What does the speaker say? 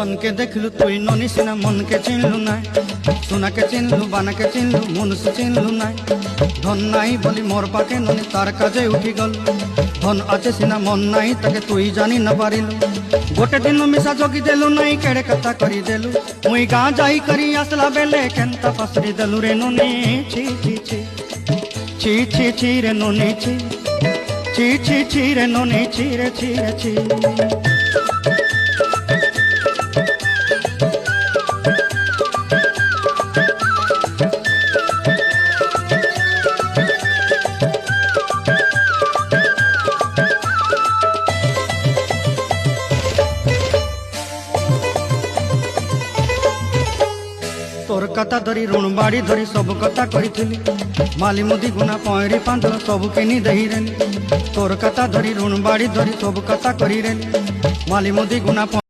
धन के देखलु तुई ननी सिना मन के चिन्हलु नाय सोना के चिन्हलु बाना के चिन्हलु मनुष्य चिन्हलु नाय धन नाई बोली मोर पाके ननी तार काजे उठी गल धन आचे सिना मन नाई ताके तुई जानी न पारिलु गोटे दिन मिसा जोगी देलु नाई केड़े कथा करी देलु मुई गाँ जाई करी आसला बेले केंता पसरी देलु रे ननी छी छी छी छी छी छी रे ननी छी छी छी छी रे ननी छी रे छी रे छी तोर कथा धरी ऋण बाड़ी धरी सब कथा करी माली मुदी गुना पयरी पांद सब किनी दही रेली तोर कथा धरी ऋण बाड़ी धरी सब कथा करी रेली माली मुदी गुना